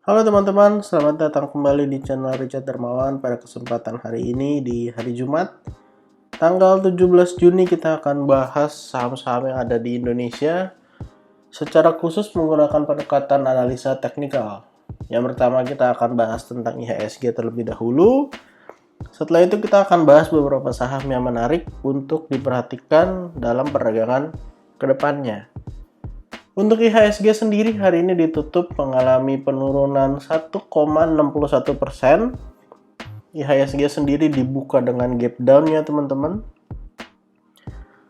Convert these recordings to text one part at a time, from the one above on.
Halo teman-teman, selamat datang kembali di channel Richard Darmawan. Pada kesempatan hari ini di hari Jumat tanggal 17 Juni kita akan bahas saham-saham yang ada di Indonesia secara khusus menggunakan pendekatan analisa teknikal. Yang pertama kita akan bahas tentang IHSG terlebih dahulu. Setelah itu kita akan bahas beberapa saham yang menarik untuk diperhatikan dalam perdagangan kedepannya. Untuk IHSG sendiri hari ini ditutup mengalami penurunan 1,61%. IHSG sendiri dibuka dengan gap down ya teman-teman.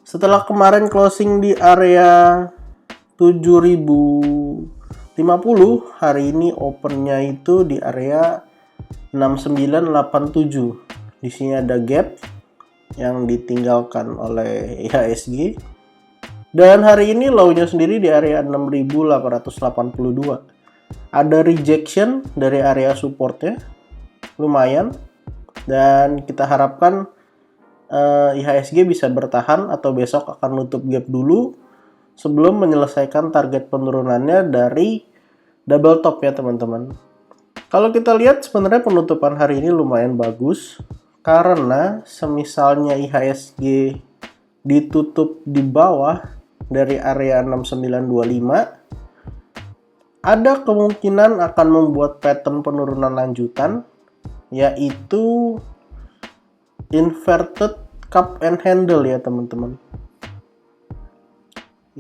Setelah kemarin closing di area 7050, hari ini opennya itu di area 6987. Di sini ada gap yang ditinggalkan oleh IHSG. Dan hari ini low-nya sendiri di area 6882. Ada rejection dari area supportnya, lumayan. Dan kita harapkan IHSG bisa bertahan atau besok akan nutup gap dulu sebelum menyelesaikan target penurunannya dari double top ya teman-teman. Kalau kita lihat sebenarnya penutupan hari ini lumayan bagus karena semisalnya IHSG ditutup di bawah dari area 6925, ada kemungkinan akan membuat pattern penurunan lanjutan, yaitu inverted cup and handle ya teman-teman.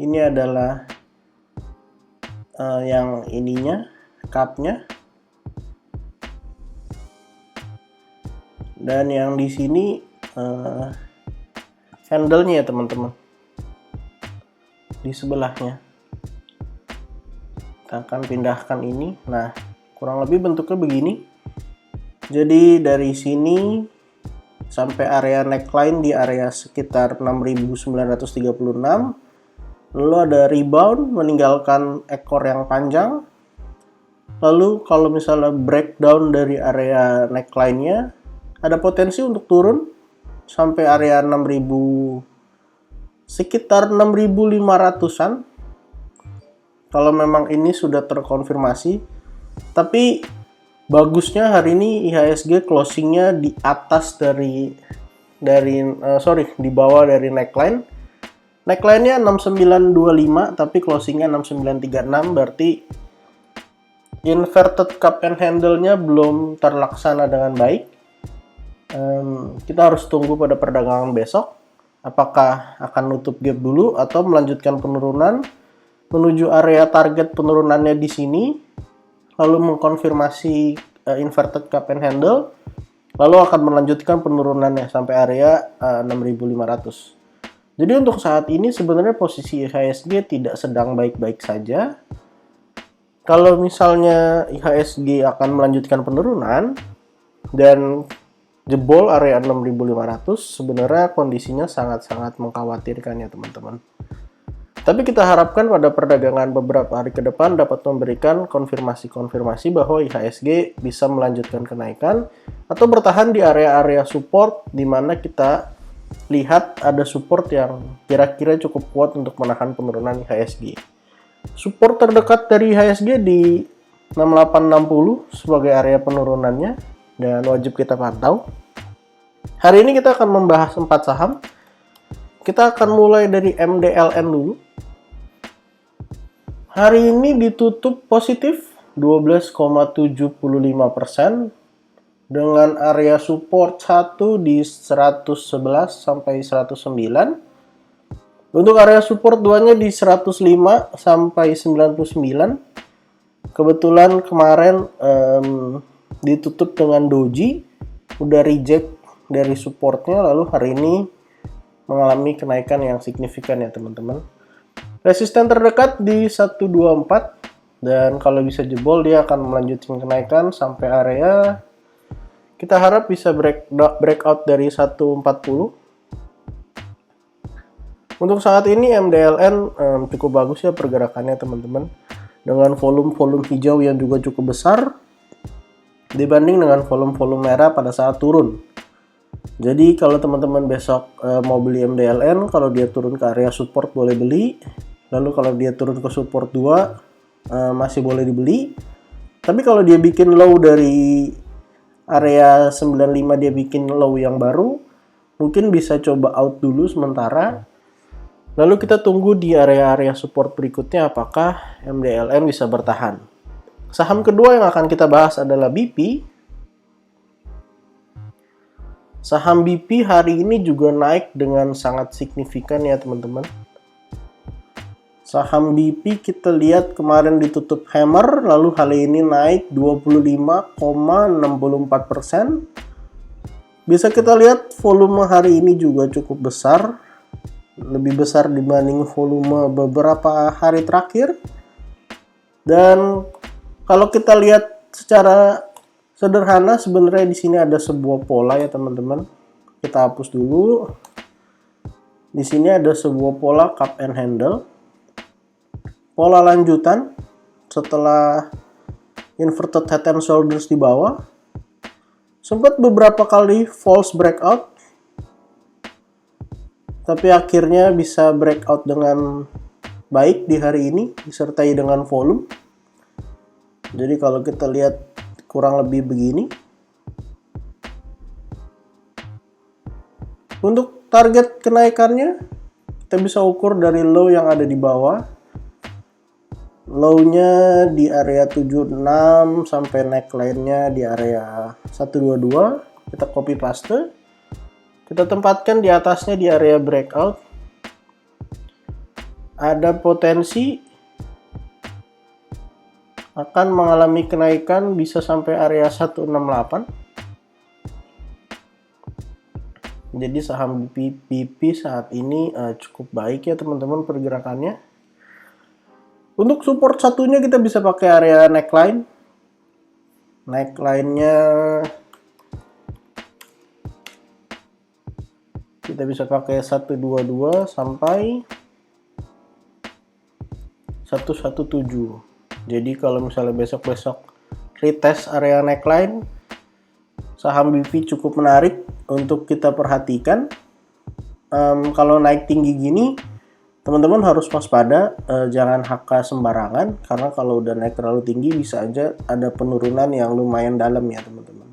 Ini adalah yang ininya, cupnya, dan yang di sini handle-nya ya teman-teman. Di sebelahnya kita akan pindahkan ini. Nah, kurang lebih bentuknya begini. Jadi dari sini sampai area neckline di area sekitar 6936, lalu ada rebound meninggalkan ekor yang panjang. Lalu kalau misalnya breakdown dari area neckline-nya, ada potensi untuk turun sampai area 6000, sekitar 6500-an kalau memang ini sudah terkonfirmasi. Tapi bagusnya hari ini IHSG closingnya di atas di bawah dari neckline. Neckline-nya 6925 tapi closingnya 6936, berarti inverted cup and handle-nya belum terlaksana dengan baik. Kita harus tunggu pada perdagangan besok apakah akan nutup gap dulu atau melanjutkan penurunan menuju area target penurunannya di sini, lalu mengkonfirmasi inverted cup and handle, lalu akan melanjutkan penurunannya sampai area 6500. Jadi untuk saat ini sebenarnya posisi IHSG tidak sedang baik-baik saja. Kalau misalnya IHSG akan melanjutkan penurunan dan jebol area 6500, sebenarnya kondisinya sangat-sangat mengkhawatirkan ya teman-teman. Tapi kita harapkan pada perdagangan beberapa hari ke depan dapat memberikan konfirmasi-konfirmasi bahwa IHSG bisa melanjutkan kenaikan atau bertahan di area-area support, di mana kita lihat ada support yang kira-kira cukup kuat untuk menahan penurunan IHSG. Support terdekat dari IHSG di 6860 sebagai area penurunannya dan wajib kita pantau. Hari ini kita akan membahas 4 saham. Kita akan mulai dari MDLN dulu. Hari ini ditutup positif 12,75% dengan area support 1 di 111 sampai 109. Untuk area support 2-nya di 105 sampai 99. Kebetulan kemarin ditutup dengan doji, udah reject dari supportnya, lalu hari ini mengalami kenaikan yang signifikan ya teman-teman. Resisten terdekat di 124, dan kalau bisa jebol dia akan melanjutkan kenaikan sampai area, kita harap bisa breakout dari 140. Untuk saat ini MDLN cukup bagus ya pergerakannya teman-teman, dengan volume hijau yang juga cukup besar dibanding dengan volume merah pada saat turun. Jadi kalau teman-teman besok mau beli MDLN, kalau dia turun ke area support boleh beli. Lalu kalau dia turun ke support 2 masih boleh dibeli. Tapi kalau dia bikin low dari area 95, dia bikin low yang baru, mungkin bisa coba out dulu sementara. Lalu kita tunggu di area-area support berikutnya apakah MDLM bisa bertahan. Saham kedua yang akan kita bahas adalah BP. Saham BP hari ini juga naik dengan sangat signifikan ya teman-teman. Saham BP kita lihat kemarin ditutup hammer, lalu hari ini naik 25,64%. Bisa kita lihat volume hari ini juga cukup besar, lebih besar dibanding volume beberapa hari terakhir. Dan kalau kita lihat secara sederhana, sebenarnya di sini ada sebuah pola ya teman-teman. Kita hapus dulu. Di sini ada sebuah pola cup and handle. Pola lanjutan setelah inverted head and shoulders di bawah. Sempat beberapa kali false breakout, tapi akhirnya bisa breakout dengan baik di hari ini, disertai dengan volume. Jadi kalau kita lihat kurang lebih begini. Untuk target kenaikannya, kita bisa ukur dari low yang ada di bawah. Low-nya di area 76 sampai neckline-nya di area 122. Kita copy paste. Kita tempatkan di atasnya di area breakout. Ada potensi akan mengalami kenaikan bisa sampai area 168. Jadi saham BP saat ini cukup baik ya teman-teman pergerakannya. Untuk support satunya kita bisa pakai area neckline. Neckline-nya kita bisa pakai 122 sampai 117. Jadi kalau misalnya besok-besok retest area neckline, saham BP cukup menarik untuk kita perhatikan. Kalau naik tinggi gini, teman-teman harus waspada, jangan HK sembarangan, karena kalau udah naik terlalu tinggi bisa aja ada penurunan yang lumayan dalam ya teman-teman.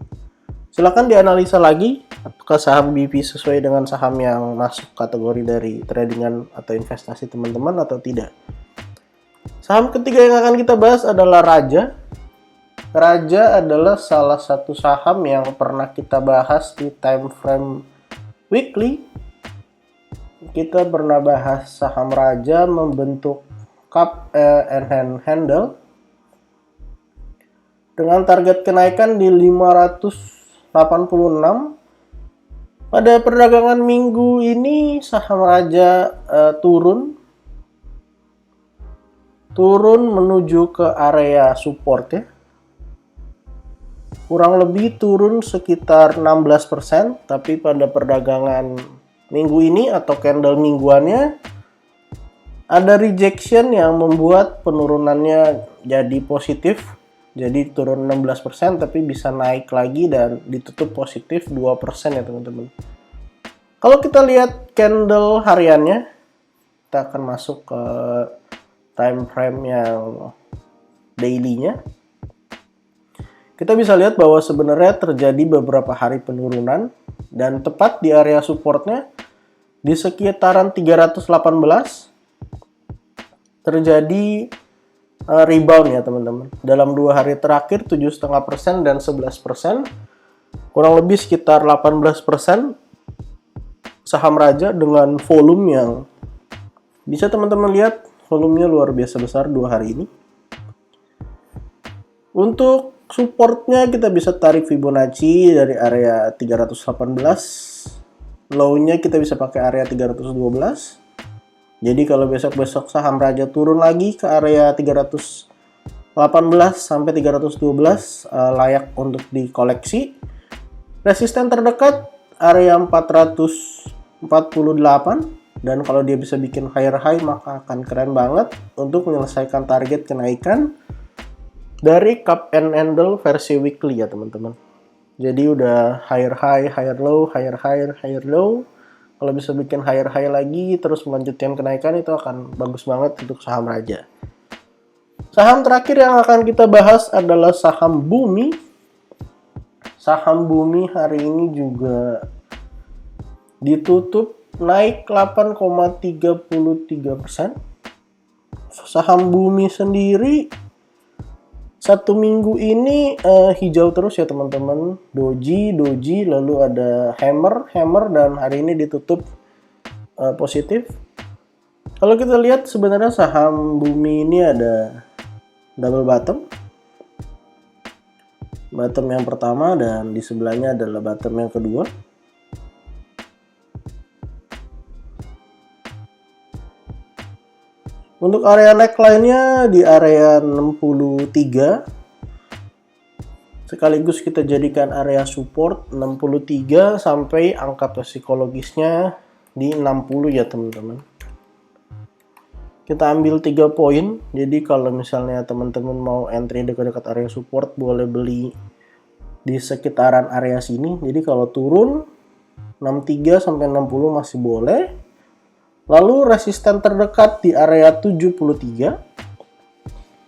Silakan dianalisa lagi apakah saham BP sesuai dengan saham yang masuk kategori dari tradingan atau investasi teman-teman atau tidak. Saham ketiga yang akan kita bahas adalah Raja. Raja adalah salah satu saham yang pernah kita bahas di time frame weekly. Kita pernah bahas saham Raja membentuk cup and handle dengan target kenaikan di 586. Pada perdagangan minggu ini saham Raja turun menuju ke area support ya. Kurang lebih turun sekitar 16%, tapi pada perdagangan minggu ini atau candle mingguannya ada rejection yang membuat penurunannya jadi positif. Jadi turun 16% tapi bisa naik lagi dan ditutup positif 2% ya teman-teman. Kalau kita lihat candle hariannya, kita akan masuk ke time frame yang daily-nya. Kita bisa lihat bahwa sebenarnya terjadi beberapa hari penurunan dan tepat di area supportnya di sekitaran 318 terjadi rebound ya teman-teman. Dalam 2 hari terakhir 7,5% dan 11%, kurang lebih sekitar 18% saham Raja dengan volume yang bisa teman-teman lihat, volumenya luar biasa besar 2 hari ini. Untuk supportnya kita bisa tarik Fibonacci dari area 318, low-nya kita bisa pakai area 312. Jadi kalau besok-besok saham Raja turun lagi ke area 318 sampai 312, layak untuk dikoleksi. Resisten terdekat area 448, dan kalau dia bisa bikin higher high maka akan keren banget untuk menyelesaikan target kenaikan dari cup and handle versi weekly ya teman-teman. Jadi udah higher high, higher low, higher high, higher low. Kalau bisa bikin higher high lagi terus melanjutkan kenaikan, itu akan bagus banget untuk saham Raja. Saham terakhir yang akan kita bahas adalah saham Bumi. Saham Bumi hari ini juga ditutup naik 8,33%. Saham Bumi sendiri satu minggu ini hijau terus ya teman-teman. Doji, lalu ada hammer, dan hari ini ditutup positif. Kalau kita lihat sebenarnya saham Bumi ini ada double bottom yang pertama, dan di sebelahnya adalah bottom yang kedua. Untuk area neckline-nya di area 63, sekaligus kita jadikan area support 63 sampai angka psikologisnya di 60 ya teman-teman. Kita ambil 3 poin. Jadi kalau misalnya teman-teman mau entry dekat-dekat area support, boleh beli di sekitaran area sini. Jadi kalau turun 63 sampai 60 masih boleh. Lalu resisten terdekat di area 73.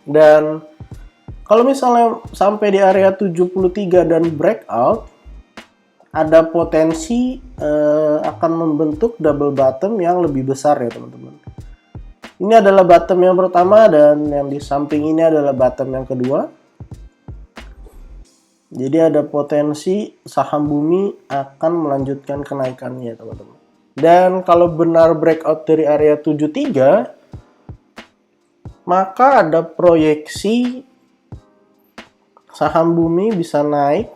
Dan kalau misalnya sampai di area 73 dan breakout, ada potensi akan membentuk double bottom yang lebih besar ya teman-teman. Ini adalah bottom yang pertama, dan yang di samping ini adalah bottom yang kedua. Jadi ada potensi saham Bumi akan melanjutkan kenaikannya teman-teman. Dan kalau benar breakout dari area 73, maka ada proyeksi saham Bumi bisa naik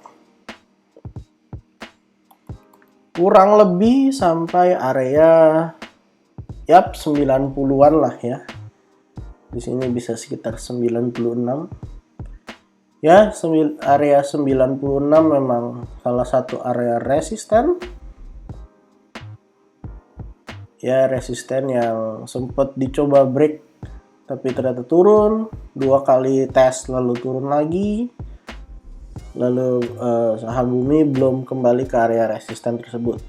kurang lebih sampai area 90-an lah ya. Di sini bisa sekitar 96. Ya, area 96 memang salah satu area resisten. Ya, resisten yang sempat dicoba break tapi ternyata turun, 2 kali tes lalu turun lagi. Lalu saham Bumi belum kembali ke area resisten tersebut.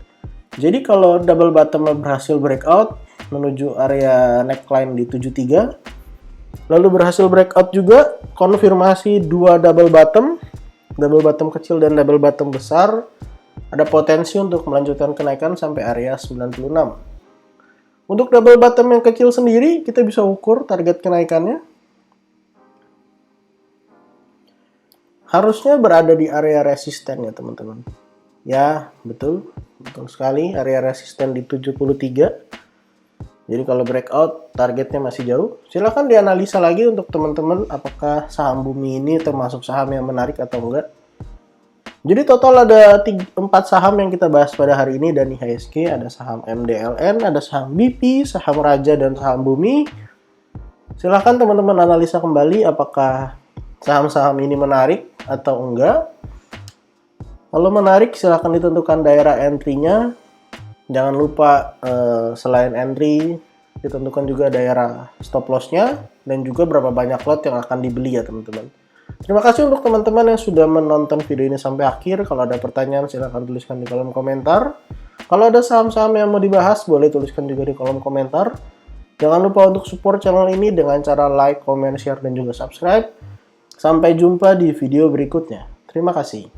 Jadi kalau double bottom berhasil breakout menuju area neckline di 73, lalu berhasil breakout juga, konfirmasi 2 double bottom kecil dan double bottom besar, ada potensi untuk melanjutkan kenaikan sampai area 96. Untuk double bottom yang kecil sendiri, kita bisa ukur target kenaikannya. Harusnya berada di area resisten ya teman-teman. Ya, betul sekali, area resisten di 73. Jadi kalau breakout targetnya masih jauh. Silahkan dianalisa lagi untuk teman-teman apakah saham Bumi ini termasuk saham yang menarik atau enggak. Jadi total ada 4 saham yang kita bahas pada hari ini dan IHSG. Ada saham MDLN, ada saham BP, saham Raja, dan saham Bumi. Silahkan teman-teman analisa kembali apakah saham-saham ini menarik atau enggak. Kalau menarik silahkan ditentukan daerah entry-nya. Jangan lupa selain entry ditentukan juga daerah stop loss-nya dan juga berapa banyak lot yang akan dibeli ya teman-teman. Terima kasih untuk teman-teman yang sudah menonton video ini sampai akhir. Kalau ada pertanyaan silahkan tuliskan di kolom komentar. Kalau ada saham-saham yang mau dibahas boleh tuliskan juga di kolom komentar. Jangan lupa untuk support channel ini dengan cara like, comment, share, dan juga subscribe. Sampai jumpa di video berikutnya. Terima kasih.